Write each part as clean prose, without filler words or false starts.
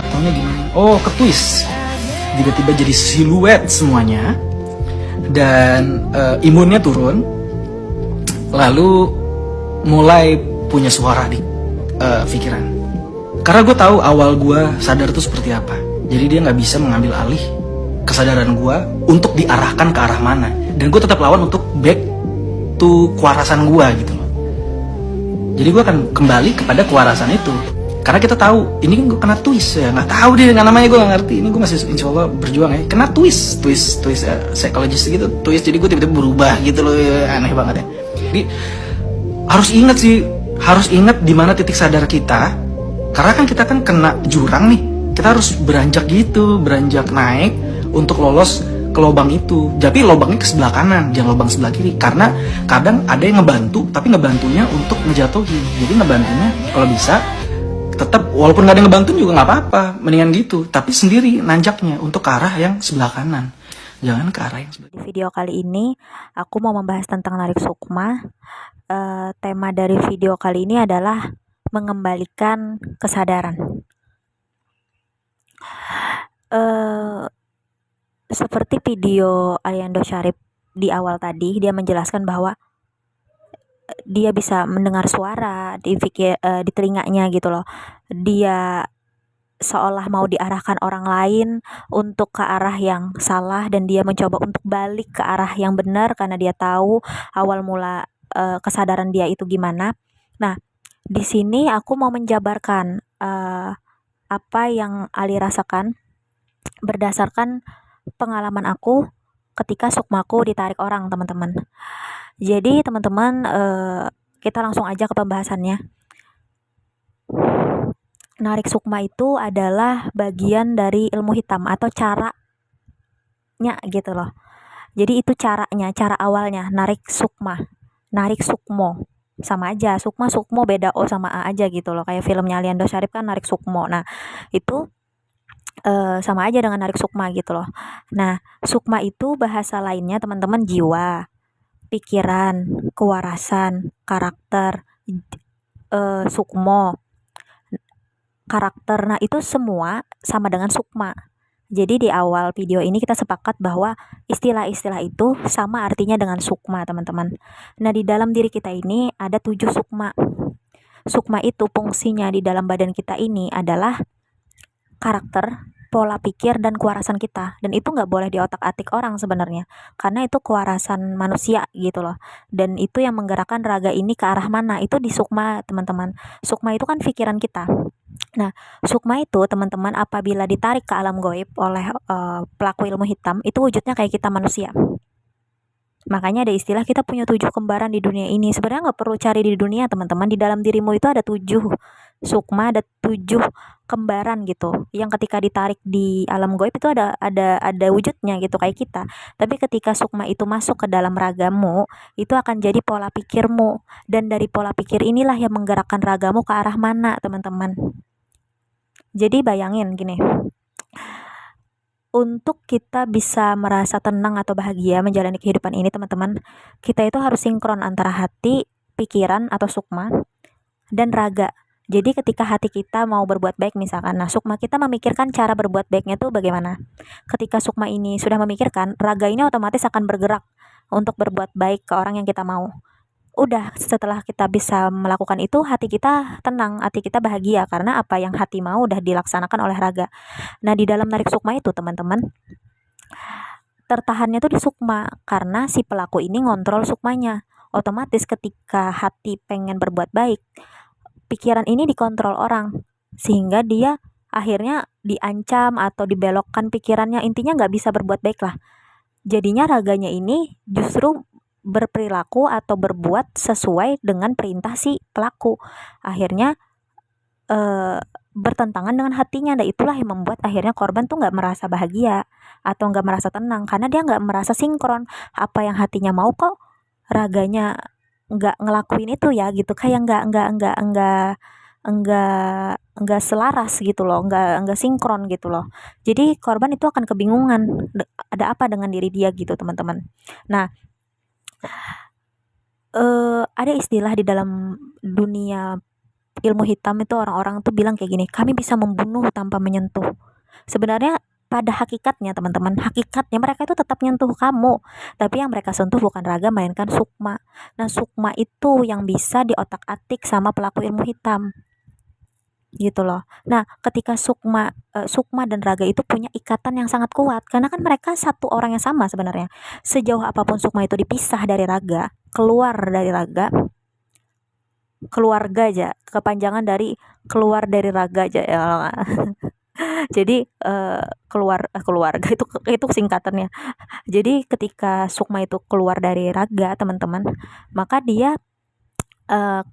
taunya gimana? Oh, ketwist. Tiba-tiba jadi siluet semuanya. Dan imunnya turun. Lalu mulai punya suara di pikiran. Karena gue tahu awal gue sadar itu seperti apa. Jadi dia nggak bisa mengambil alih kesadaran gue untuk diarahkan ke arah mana. Dan gue tetap lawan untuk back to kewarasan gue gitu loh. Jadi gue akan kembali kepada kewarasan itu. Karena kita tahu ini kan gue kena twist ya, nggak tahu deh nggak namanya, gue nggak ngerti. Ini gue masih insya Allah berjuang ya. Kena twist psikologis gitu, twist. Jadi gue tiba-tiba berubah gitu loh, ya, aneh banget ya. Jadi harus ingat di mana titik sadar kita. Karena kan kita kan kena jurang nih, kita harus beranjak naik untuk lolos ke lubang itu. Tapi lubangnya ke sebelah kanan, jangan lubang sebelah kiri. Karena kadang ada yang ngebantu, tapi ngebantunya untuk ngejatuhin. Jadi ngebantunya kalau bisa tetap, walaupun gak ada yang ngebantu juga nggak apa-apa, mendingan gitu. Tapi sendiri nanjaknya untuk ke arah yang sebelah kanan, jangan ke arah yang sebelah. Di video kali ini aku mau membahas tentang narik sukma. Tema dari video kali ini adalah mengembalikan kesadaran. Seperti video Aliando Syarif di awal tadi, dia menjelaskan bahwa dia bisa mendengar suara di telinganya gitu loh. Dia seolah mau diarahkan orang lain untuk ke arah yang salah, dan dia mencoba untuk balik ke arah yang benar karena dia tahu awal mula kesadaran dia itu gimana. Nah, di sini aku mau menjabarkan apa yang Ali rasakan berdasarkan pengalaman aku ketika sukmaku ditarik orang, teman-teman. Jadi teman-teman, kita langsung aja ke pembahasannya. Narik sukma itu adalah bagian dari ilmu hitam atau caranya gitu loh. Jadi itu cara awalnya narik sukma, narik sukmo. Sama aja, sukmo beda O sama A aja gitu loh. Kayak filmnya Aliando Syarif kan narik sukmo. Nah, itu sama aja dengan narik sukma gitu loh. Nah, sukma itu bahasa lainnya teman-teman jiwa, pikiran, kewarasan, karakter, sukmo, karakter. Nah, itu semua sama dengan sukma. Jadi di awal video ini kita sepakat bahwa istilah-istilah itu sama artinya dengan sukma, teman-teman. Nah, di dalam diri kita ini ada 7 sukma. Sukma itu fungsinya di dalam badan kita ini adalah karakter, pola pikir, dan kewarasan kita. Dan itu nggak boleh diotak-atik orang sebenarnya, karena itu kewarasan manusia gitu loh. Dan itu yang menggerakkan raga ini ke arah mana, itu di sukma, teman-teman. Sukma itu kan pikiran kita. Nah, sukma itu teman-teman apabila ditarik ke alam goib oleh pelaku ilmu hitam, itu wujudnya kayak kita manusia. Makanya ada istilah kita punya 7 kembaran di dunia ini. Sebenarnya nggak perlu cari di dunia, teman-teman. Di dalam dirimu itu ada 7 sukma, ada 7 kembaran gitu. Yang ketika ditarik di alam goib itu ada wujudnya gitu kayak kita. Tapi ketika sukma itu masuk ke dalam ragamu, itu akan jadi pola pikirmu. Dan dari pola pikir inilah yang menggerakkan ragamu ke arah mana, teman-teman. Jadi bayangin gini. Untuk kita bisa merasa tenang atau bahagia menjalani kehidupan ini, teman-teman, kita itu harus sinkron antara hati, pikiran atau sukma, dan raga. Jadi ketika hati kita mau berbuat baik misalkan, nah sukma kita memikirkan cara berbuat baiknya tuh bagaimana. Ketika sukma ini sudah memikirkan, raga ini otomatis akan bergerak untuk berbuat baik ke orang yang kita mau. Udah, setelah kita bisa melakukan itu, hati kita tenang, hati kita bahagia karena apa yang hati mau udah dilaksanakan oleh raga. Nah, di dalam narik sukma itu, teman-teman, tertahannya tuh di sukma karena si pelaku ini ngontrol sukmanya. Otomatis ketika hati pengen berbuat baik, pikiran ini dikontrol orang sehingga dia akhirnya diancam atau dibelokkan pikirannya, intinya nggak bisa berbuat baik lah. Jadinya raganya ini justru berperilaku atau berbuat sesuai dengan perintah si pelaku. Akhirnya bertentangan dengan hatinya, dan itulah yang membuat akhirnya korban tuh nggak merasa bahagia atau nggak merasa tenang karena dia nggak merasa sinkron. Apa yang hatinya mau kok raganya nggak ngelakuin itu ya gitu, kayak nggak selaras gitu loh, nggak sinkron gitu loh. Jadi korban itu akan kebingungan ada apa dengan diri dia gitu, teman-teman. Nah, ada istilah di dalam dunia ilmu hitam itu orang-orang tuh bilang kayak gini, kami bisa membunuh tanpa menyentuh. Sebenarnya pada hakikatnya teman-teman, hakikatnya mereka itu tetap nyentuh kamu, tapi yang mereka sentuh bukan raga melainkan sukma. Nah, sukma itu yang bisa diotak-atik sama pelaku ilmu hitam gitu loh. Nah, ketika sukma dan raga itu punya ikatan yang sangat kuat karena kan mereka satu orang yang sama sebenarnya. Sejauh apapun sukma itu dipisah dari raga, keluar dari raga, keluarga aja, kepanjangan dari keluar dari raga aja ya. Jadi keluarga itu singkatannya. Jadi ketika sukma itu keluar dari raga, teman-teman, maka dia eh,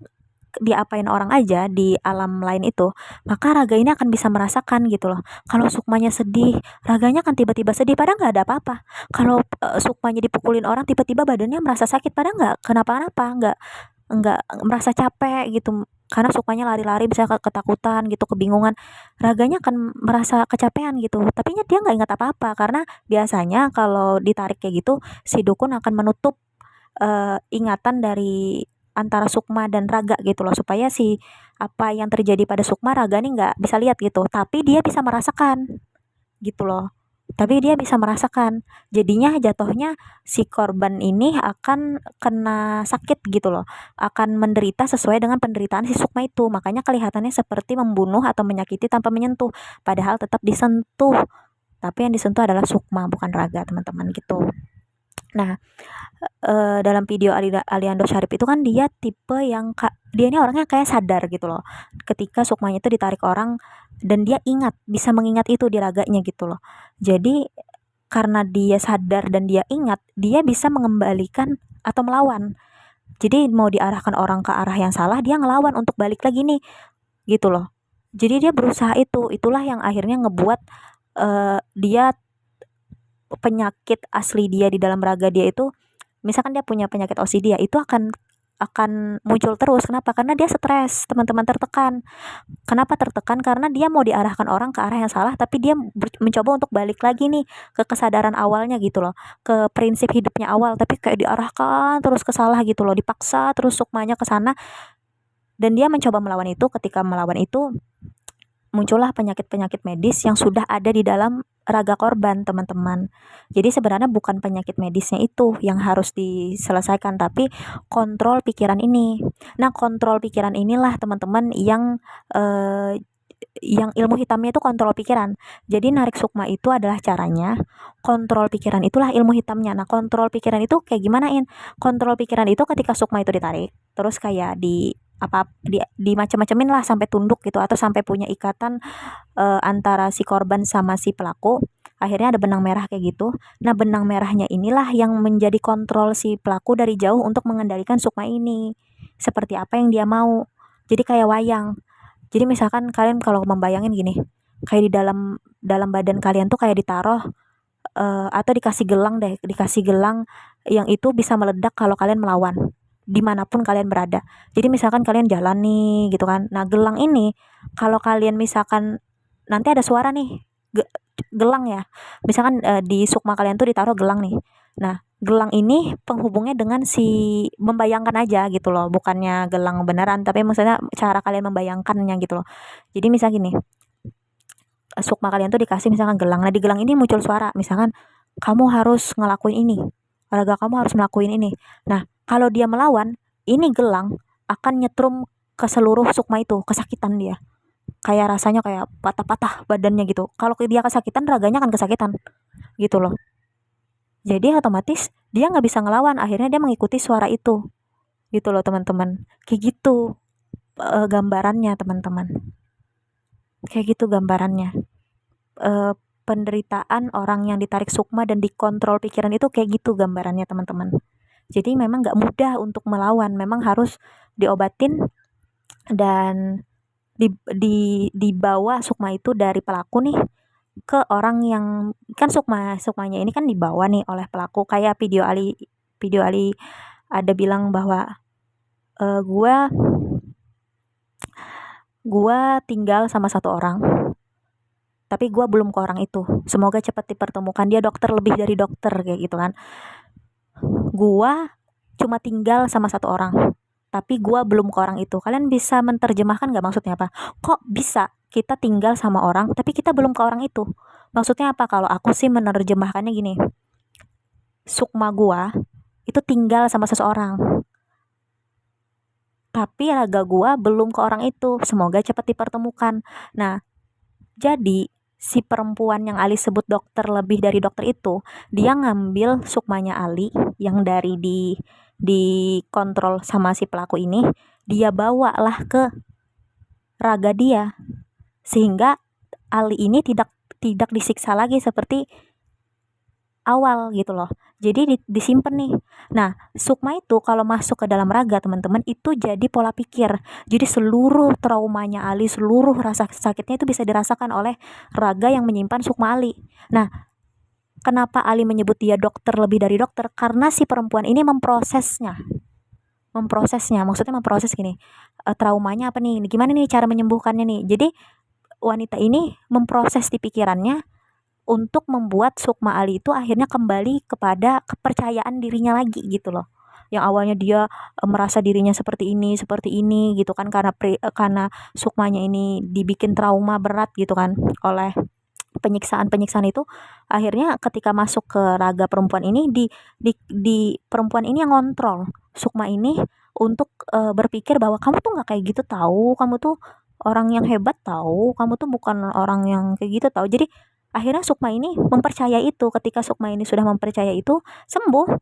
diapain orang aja di alam lain itu, maka raga ini akan bisa merasakan gitu loh. Kalau sukmanya sedih, raganya akan tiba-tiba sedih padahal nggak ada apa-apa. Kalau sukmanya dipukulin orang, tiba-tiba badannya merasa sakit padahal nggak kenapa-napa, nggak merasa capek gitu. Karena sukmanya lari-lari bisa ketakutan gitu, kebingungan, raganya akan merasa kecapean gitu, tapi dia nggak ingat apa-apa karena biasanya kalau ditarik kayak gitu si dukun akan menutup ingatan dari antara sukma dan raga gitu loh, supaya si apa yang terjadi pada sukma raga nih nggak bisa lihat gitu, tapi dia bisa merasakan gitu loh. Tapi dia bisa merasakan. Jadinya jatuhnya si korban ini akan kena sakit gitu loh. Akan menderita sesuai dengan penderitaan si sukma itu. Makanya kelihatannya seperti membunuh atau menyakiti tanpa menyentuh. Padahal tetap disentuh. Tapi yang disentuh adalah sukma bukan raga, teman-teman gitu. Nah, dalam video Aliando Syarif itu kan dia tipe yang dia ini orangnya kayak sadar gitu loh. Ketika sukmanya itu ditarik orang dan dia bisa mengingat itu di raganya gitu loh. Jadi karena dia sadar dan dia ingat, dia bisa mengembalikan atau melawan. Jadi mau diarahkan orang ke arah yang salah, dia ngelawan untuk balik lagi nih gitu loh. Jadi dia berusaha itulah yang akhirnya ngebuat dia penyakit asli dia di dalam raga dia itu, misalkan dia punya penyakit OCD ya, itu akan muncul terus. Kenapa? Karena dia stres, teman-teman, tertekan. Kenapa tertekan? Karena dia mau diarahkan orang ke arah yang salah, tapi dia mencoba untuk balik lagi nih ke kesadaran awalnya gitu loh, ke prinsip hidupnya awal, tapi kayak diarahkan terus ke salah gitu loh, dipaksa terus sukmanya ke sana, dan dia mencoba melawan itu. Ketika melawan itu, muncullah penyakit-penyakit medis yang sudah ada di dalam raga korban, teman-teman. Jadi sebenarnya bukan penyakit medisnya itu yang harus diselesaikan, tapi kontrol pikiran ini. Nah, kontrol pikiran inilah teman-teman yang ilmu hitamnya itu kontrol pikiran. Jadi narik sukma itu adalah caranya, kontrol pikiran itulah ilmu hitamnya. Nah, kontrol pikiran itu kayak gimanain? Kontrol pikiran itu ketika sukma itu ditarik, terus kayak di macam-macamin lah sampai tunduk gitu, atau sampai punya ikatan antara si korban sama si pelaku. Akhirnya ada benang merah kayak gitu. Nah, benang merahnya inilah yang menjadi kontrol si pelaku dari jauh untuk mengendalikan sukma ini. Seperti apa yang dia mau. Jadi kayak wayang. Jadi misalkan kalian kalau membayangin gini, kayak di dalam badan kalian tuh kayak ditaruh atau dikasih gelang deh, dikasih gelang yang itu bisa meledak kalau kalian melawan dimanapun kalian berada. Jadi misalkan kalian jalan nih gitu kan, nah gelang ini kalau kalian misalkan nanti ada suara nih, gelang ya, misalkan di sukma kalian tuh ditaruh gelang nih. Nah, gelang ini penghubungnya dengan si membayangkan aja gitu loh, bukannya gelang beneran, tapi maksudnya cara kalian membayangkannya gitu loh. Jadi misal gini, sukma kalian tuh dikasih misalkan gelang. Nah, di gelang ini muncul suara, misalkan kamu harus ngelakuin ini, raga kamu harus ngelakuin ini. Nah, kalau dia melawan, ini gelang akan nyetrum ke seluruh sukma itu, kesakitan dia. Kayak rasanya kayak patah-patah badannya gitu. Kalau dia kesakitan, raganya akan kesakitan gitu loh. Jadi otomatis dia nggak bisa ngelawan, akhirnya dia mengikuti suara itu gitu loh, teman-teman. Kayak gitu gambarannya, teman-teman. Kayak gitu gambarannya. Penderitaan orang yang ditarik sukma dan dikontrol pikiran itu kayak gitu gambarannya, teman-teman. Jadi memang nggak mudah untuk melawan, memang harus diobatin dan dibawa sukma itu dari pelaku nih ke orang yang kan sukmanya ini kan dibawa nih oleh pelaku. Kayak video Ali ada bilang bahwa gua tinggal sama satu orang, tapi gua belum ke orang itu, semoga cepat dipertemukan, dia dokter lebih dari dokter kayak gitu kan. Gua cuma tinggal sama satu orang, tapi gua belum ke orang itu. Kalian bisa menerjemahkan nggak maksudnya apa? Kok bisa kita tinggal sama orang tapi kita belum ke orang itu? Maksudnya apa? Kalau aku sih menerjemahkannya gini, sukma gua itu tinggal sama seseorang, tapi raga gua belum ke orang itu. Semoga cepat dipertemukan. Nah, jadi si perempuan yang Ali sebut dokter lebih dari dokter itu, dia ngambil sukmanya Ali yang dari dikontrol sama si pelaku ini, dia bawalah ke raga dia, sehingga Ali ini tidak disiksa lagi seperti awal gitu loh. Jadi disimpan nih. Nah, sukma itu kalau masuk ke dalam raga teman-teman itu jadi pola pikir. Jadi seluruh traumanya Ali, seluruh rasa sakitnya itu bisa dirasakan oleh raga yang menyimpan sukma Ali. Nah, kenapa Ali menyebut dia dokter lebih dari dokter? Karena si perempuan ini memprosesnya, maksudnya memproses gini, traumanya apa nih, gimana nih cara menyembuhkannya nih. Jadi wanita ini memproses di pikirannya untuk membuat sukma Ali itu akhirnya kembali kepada kepercayaan dirinya lagi gitu loh. Yang awalnya dia merasa dirinya seperti ini gitu kan, karena sukmanya ini dibikin trauma berat gitu kan oleh penyiksaan itu. Akhirnya ketika masuk ke raga perempuan ini, di perempuan ini yang ngontrol sukma ini untuk berpikir bahwa kamu tuh nggak kayak gitu tahu, kamu tuh orang yang hebat tahu, kamu tuh bukan orang yang kayak gitu tahu. Jadi akhirnya sukma ini mempercayai itu. Ketika sukma ini sudah mempercayai itu, sembuh.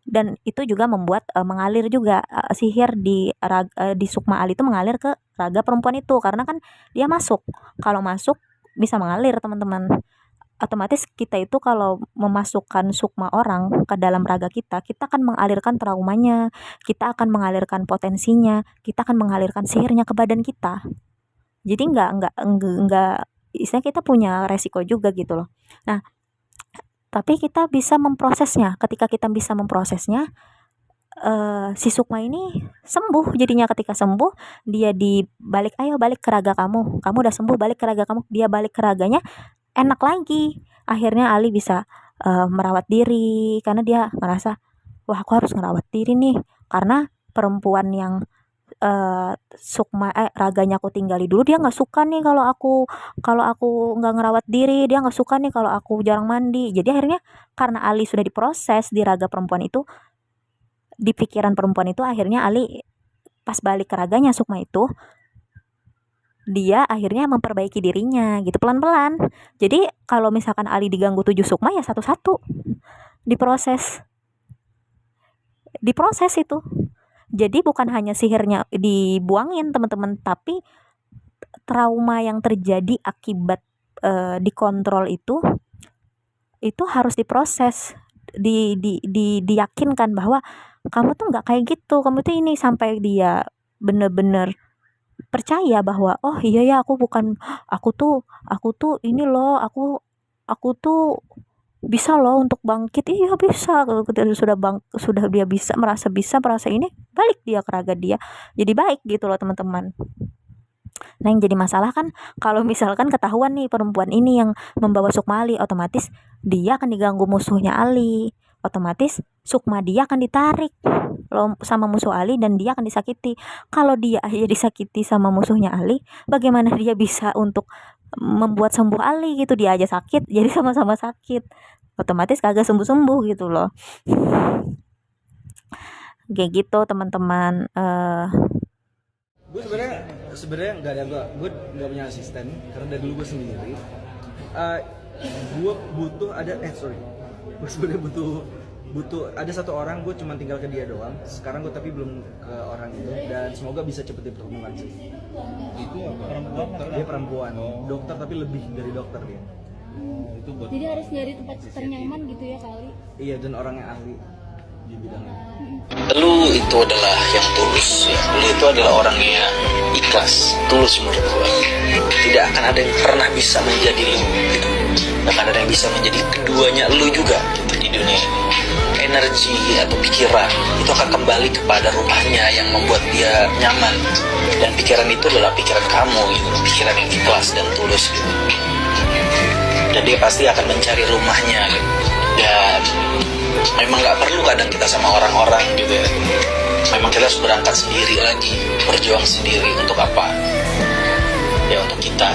Dan itu juga membuat mengalir juga sihir di sukma Ali itu mengalir ke raga perempuan itu, karena kan dia masuk. Kalau masuk bisa mengalir teman-teman. Otomatis kita itu kalau memasukkan sukma orang ke dalam raga kita akan mengalirkan traumanya, kita akan mengalirkan potensinya, kita akan mengalirkan sihirnya ke badan kita. Jadi enggak istilahnya kita punya resiko juga gitu loh. Nah, tapi kita bisa memprosesnya. Ketika kita bisa memprosesnya, si sukma ini sembuh. Jadinya ketika sembuh, dia dibalik, ayo balik ke raga kamu udah sembuh, balik ke raga kamu. Dia balik ke raganya, enak lagi. Akhirnya Ali bisa merawat diri karena dia ngerasa, wah aku harus ngerawat diri nih, karena perempuan yang raganya aku tinggali dulu, dia nggak suka nih kalau aku nggak ngerawat diri, dia nggak suka nih kalau aku jarang mandi. Jadi akhirnya karena Ali sudah diproses di raga perempuan itu, di pikiran perempuan itu, akhirnya Ali pas balik ke raganya sukma itu, dia akhirnya memperbaiki dirinya gitu pelan-pelan. Jadi kalau misalkan Ali diganggu 7 sukma, ya satu-satu diproses itu. Jadi bukan hanya sihirnya dibuangin teman-teman, tapi trauma yang terjadi akibat dikontrol itu harus diproses, diyakinkan bahwa kamu tuh nggak kayak gitu, kamu tuh ini, sampai dia bener-bener percaya bahwa oh iya ya, aku tuh ini loh, aku tuh bisa loh untuk bangkit. Iya bisa. Kalau sudah dia merasa ini, balik dia ke raga dia, jadi baik gitu loh teman-teman. Nah, yang jadi masalah kan kalau misalkan ketahuan nih perempuan ini yang membawa sukma Ali, otomatis dia akan diganggu musuhnya Ali, otomatis sukma dia akan ditarik loh sama musuh Ali dan dia akan disakiti. Kalau dia aja disakiti sama musuhnya Ali, bagaimana dia bisa untuk membuat sembuh Ali gitu? Dia aja sakit, jadi sama-sama sakit, otomatis kagak sembuh-sembuh gitu loh. Kayak gitu teman-teman. Gue sebenarnya nggak ada, gue nggak punya asisten karena dari dulu gue sendiri. Gue butuh gue sebenarnya butuh ada satu orang, gue cuma tinggal ke dia doang sekarang, gue tapi belum ke orang itu, dan semoga bisa cepet dipertemukan sih. Itu apa? Perempuan? Dia perempuan, dokter tapi lebih dari dokter dia. Itu buat Jadi harus nyari tempat ternyaman gitu ya kali. Iya, dan orangnya ahli di bidangnya. Lu itu adalah yang tulus ya. Lu itu adalah orang yang ikhlas, tulus menurut gue. Tidak akan ada yang pernah bisa menjadi lu gitu. Tidak akan ada yang bisa menjadi keduanya lu juga gitu, di dunia ini. Energi atau pikiran itu akan kembali kepada rumahnya yang membuat dia nyaman, dan pikiran itu adalah pikiran kamu gitu, pikiran yang ikhlas dan tulus gitu. Dan dia pasti akan mencari rumahnya gitu. Dan memang nggak perlu kadang kita sama orang-orang gitu ya, memang kita harus berangkat sendiri lagi, berjuang sendiri untuk apa? Ya untuk kita.